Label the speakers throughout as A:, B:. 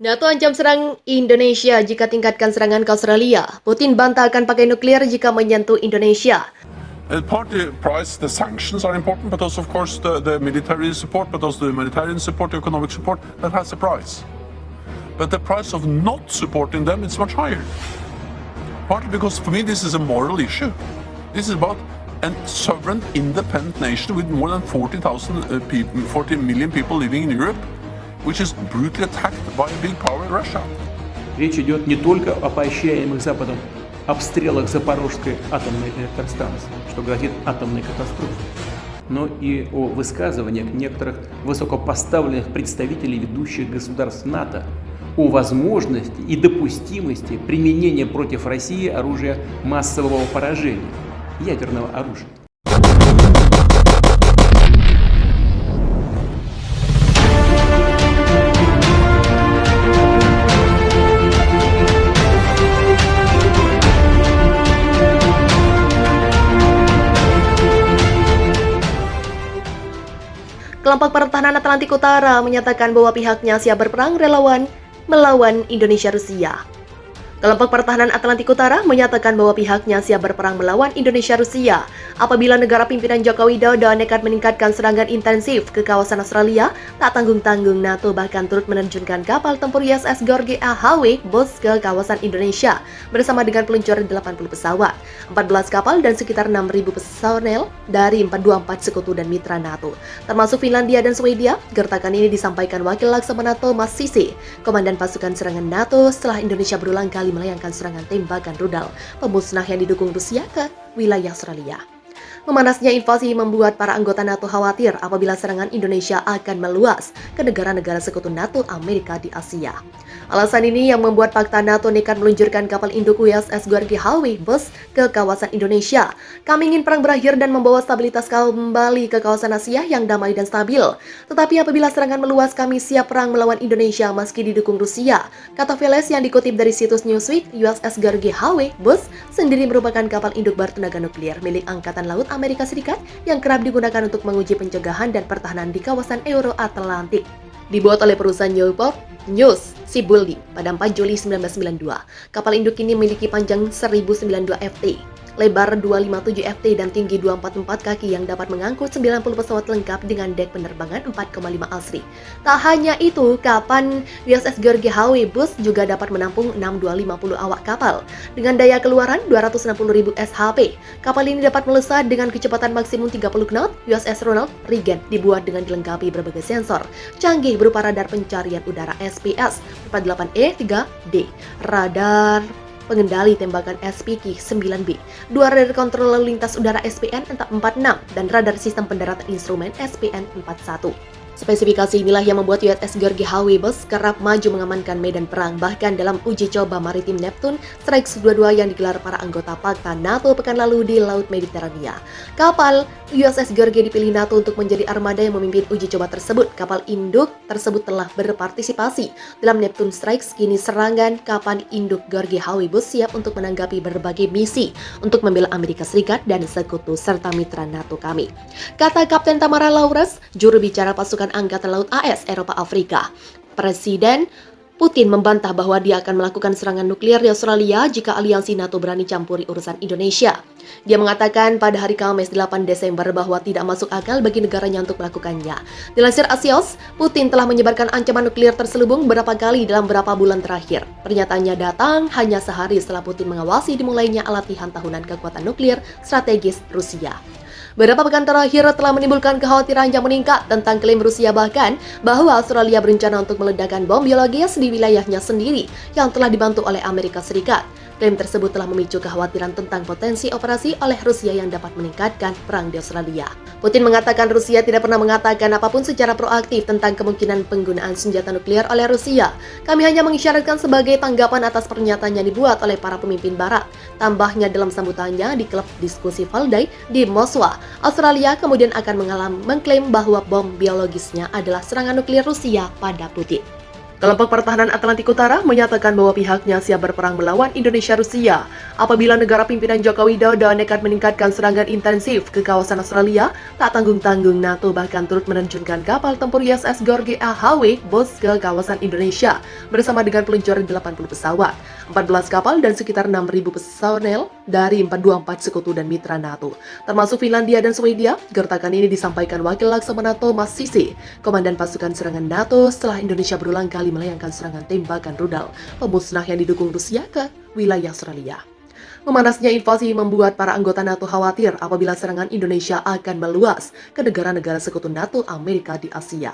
A: NATO ancam serang Indonesia jika tingkatkan serangan ke Australia. Putin bantah akan pakai nuklir jika menyentuh Indonesia.
B: Partly price, the sanctions are important, but also, of course, the military support, but also the humanitarian support, the economic support, that has a price. But the price of not supporting them is much higher. Partly because, for me, this is a moral issue. This is about a sovereign, independent nation with more than 40 million people living in Europe, which is brutally attacked by a big power, Russia.
C: Речь идет не только о поощряемых Западом обстрелах Запорожской атомной электростанции, что грозит атомной катастрофой, но и о высказываниях некоторых высокопоставленных представителей ведущих государств НАТО о возможности и допустимости применения против России оружия массового поражения, ядерного оружия.
A: Kelompok Pertahanan Atlantik Utara menyatakan bahwa pihaknya siap berperang relawan melawan Indonesia-Rusia. Kelompok Pertahanan Atlantik Utara menyatakan bahwa pihaknya siap berperang melawan Indonesia-Rusia apabila negara pimpinan Joko Widodo nekat meningkatkan serangan intensif ke kawasan Australia. Tak tanggung-tanggung, NATO bahkan turut menerjunkan kapal tempur USS George A.H.W. Bush ke kawasan Indonesia bersama dengan peluncuran 80 pesawat, 14 kapal dan sekitar 6.000 personel dari 24 sekutu dan mitra NATO, termasuk Finlandia dan Swedia. Gertakan ini disampaikan Wakil Laksamana Thomas Sisi, Komandan Pasukan Serangan NATO, setelah Indonesia berulang kali melayangkan serangan tembakan rudal pemusnah yang didukung Rusia ke wilayah Australia. Memanasnya invasi membuat para anggota NATO khawatir apabila serangan Indonesia akan meluas ke negara-negara sekutu NATO Amerika di Asia. Alasan ini yang membuat Fakta NATO nekat meluncurkan kapal induk USS George A.H.W. Bush ke kawasan Indonesia. Kami ingin perang berakhir dan membawa stabilitas kembali ke kawasan Asia yang damai dan stabil. Tetapi apabila serangan meluas, kami siap perang melawan Indonesia meski didukung Rusia, kata Veles yang dikutip dari situs Newsweek. USS George A.H.W. Bush sendiri merupakan kapal induk bertenaga nuklir milik Angkatan Laut Amerika Serikat yang kerap digunakan untuk menguji pencegahan dan pertahanan di kawasan Euro-Atlantik. Dibuat oleh perusahaan Newport News Shipbuilding pada 4 Juli 1992. Kapal induk ini memiliki panjang 1092 ft, lebar 257 ft dan tinggi 244 kaki yang dapat mengangkut 90 pesawat lengkap dengan dek penerbangan 4,5 asri. Tak hanya itu, kapal USS George A.H.W. Bush juga dapat menampung 6250 awak kapal dengan daya keluaran 260.000 shp. Kapal ini dapat melesat dengan kecepatan maksimum 30 knot. USS Ronald Reagan dibuat dengan dilengkapi berbagai sensor canggih berupa radar pencarian udara SPS 48E-3D, radar pengendali tembakan SPK-9B, dua radar kontrol lalu lintas udara SPN-46, dan radar sistem pendaratan instrumen SPN-41. Spesifikasi inilah yang membuat USS George A.H.W. Bush kerap maju mengamankan medan perang, bahkan dalam uji coba maritim Neptune Strike 22 yang digelar para anggota Fakta NATO pekan lalu di Laut Mediterania. Kapal USS George dipilih NATO untuk menjadi armada yang memimpin uji coba tersebut. Kapal induk tersebut telah berpartisipasi dalam Neptune Strikes. Kini serangan kapal induk George A.H.W. Bush siap untuk menanggapi berbagai misi untuk membela Amerika Serikat dan sekutu serta mitra NATO kami, kata Kapten Tamara Laures, juru bicara pasukan Angkatan Laut AS Eropa Afrika. Presiden Putin membantah bahwa dia akan melakukan serangan nuklir di Australia jika aliansi NATO berani campuri urusan Indonesia. Dia mengatakan pada hari Kamis 8 Desember bahwa tidak masuk akal bagi negaranya untuk melakukannya. Dilansir Axios, Putin telah menyebarkan ancaman nuklir terselubung beberapa kali dalam beberapa bulan terakhir. Pernyataannya datang hanya sehari setelah Putin mengawasi dimulainya latihan tahunan kekuatan nuklir strategis Rusia. Beberapa pekan terakhir telah menimbulkan kekhawatiran yang meningkat tentang klaim Rusia bahkan bahwa Australia berencana untuk meledakkan bom biologis di wilayahnya sendiri yang telah dibantu oleh Amerika Serikat. Klaim tersebut telah memicu kekhawatiran tentang potensi operasi oleh Rusia yang dapat meningkatkan perang di Australia. Putin mengatakan Rusia tidak pernah mengatakan apapun secara proaktif tentang kemungkinan penggunaan senjata nuklir oleh Rusia. Kami hanya mengisyaratkan sebagai tanggapan atas pernyataan yang dibuat oleh para pemimpin Barat. Tambahnya dalam sambutannya di klub diskusi Valdai di Moskwa, Australia kemudian akan mengklaim bahwa bom biologisnya adalah serangan nuklir Rusia pada Putin. Kelompok Pertahanan Atlantik Utara menyatakan bahwa pihaknya siap berperang melawan Indonesia-Rusia apabila negara pimpinan Joko Widodo nekat meningkatkan serangan intensif ke kawasan Australia. Tak tanggung-tanggung, NATO bahkan turut menerjunkan kapal tempur USS George A. Howe Bus ke kawasan Indonesia bersama dengan peluncuran 80 pesawat, 14 kapal dan sekitar 6.000 personel dari 424 sekutu dan mitra NATO, termasuk Finlandia dan Swedia. Gertakan ini disampaikan Wakil Laksamana Thomas Sisi, Komandan Pasukan Serangan NATO, setelah Indonesia berulang kali melayangkan serangan tembakan rudal pemusnah yang didukung Rusia ke wilayah Australia. Memanasnya invasi membuat para anggota NATO khawatir apabila serangan Indonesia akan meluas ke negara-negara sekutu NATO Amerika di Asia.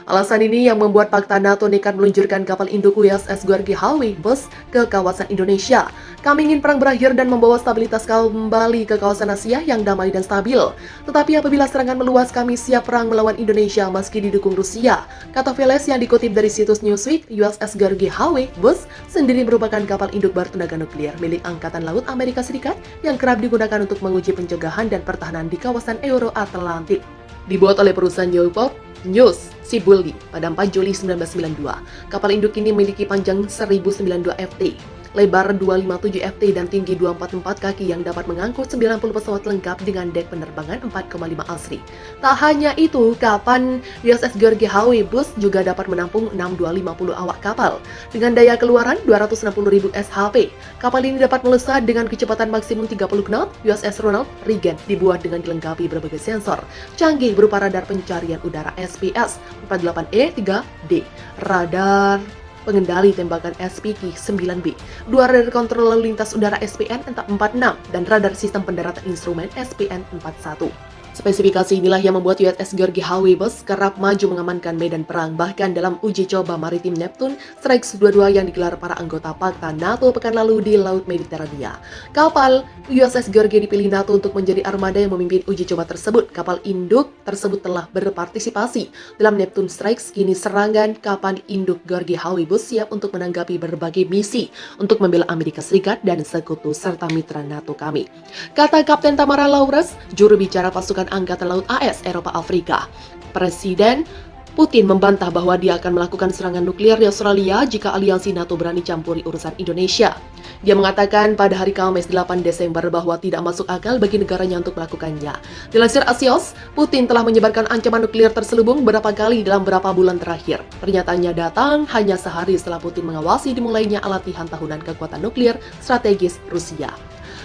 A: Alasan ini yang membuat Fakta NATO nekat meluncurkan kapal induk USS George Howe Bus ke kawasan Indonesia. Kami ingin perang berakhir dan membawa stabilitas kembali ke kawasan Asia yang damai dan stabil. Tetapi apabila serangan meluas, kami siap perang melawan Indonesia meski didukung Rusia, kata Veles yang dikutip dari situs Newsweek. USS George Howe Bus sendiri merupakan kapal induk bertenaga nuklir milik Angkatan Laut Amerika Serikat yang kerap digunakan untuk menguji pencegahan dan pertahanan di kawasan Euro-Atlantik. Dibuat oleh perusahaan Newport News Shipbuilding pada 4 Juli 1992. Kapal induk ini memiliki panjang 1092 ft, lebar 257 ft dan tinggi 244 kaki yang dapat mengangkut 90 pesawat lengkap dengan dek penerbangan 4,5 asri. Tak hanya itu, kapal USS George Howe Bus juga dapat menampung 6250 awak kapal dengan daya keluaran 260.000 shp. Kapal ini dapat melesat dengan kecepatan maksimum 30 knot. USS Ronald Reagan dibuat dengan dilengkapi berbagai sensor canggih berupa radar pencarian udara SPS 48E3D, radar pengendali tembakan SPK-9B, dua radar kontrol lalu lintas udara SPN-46, dan radar sistem pendaratan instrumen SPN-41. Spesifikasi inilah yang membuat USS George Howe Bus kerap maju mengamankan medan perang, bahkan dalam uji coba maritim Neptune Strike 22 yang digelar para anggota Fakta NATO pekan lalu di Laut Mediterania. Kapal USS George dipilih NATO untuk menjadi armada yang memimpin uji coba tersebut. Kapal induk tersebut telah berpartisipasi dalam Neptune Strikes. Kini serangan kapal induk George Howe Bus siap untuk menanggapi berbagai misi untuk membela Amerika Serikat dan sekutu serta mitra NATO kami, kata Kapten Tamara Laures, juru bicara pasukan Angkatan Laut AS Eropa Afrika. Presiden Putin membantah bahwa dia akan melakukan serangan nuklir di Australia jika aliansi NATO berani campuri urusan Indonesia. Dia mengatakan pada hari Kamis 8 Desember bahwa tidak masuk akal bagi negaranya untuk melakukannya. Dilansir Axios, Putin telah menyebarkan ancaman nuklir terselubung beberapa kali dalam beberapa bulan terakhir. Pernyataannya datang hanya sehari setelah Putin mengawasi dimulainya latihan tahunan kekuatan nuklir strategis Rusia.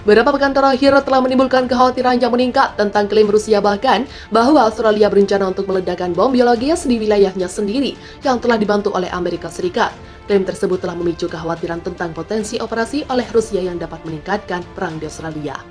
A: Beberapa pekan terakhir telah menimbulkan kekhawatiran yang meningkat tentang klaim Rusia bahkan bahwa Australia berencana untuk meledakkan bom biologis di wilayahnya sendiri yang telah dibantu oleh Amerika Serikat. Klaim tersebut telah memicu kekhawatiran tentang potensi operasi oleh Rusia yang dapat meningkatkan perang di Australia.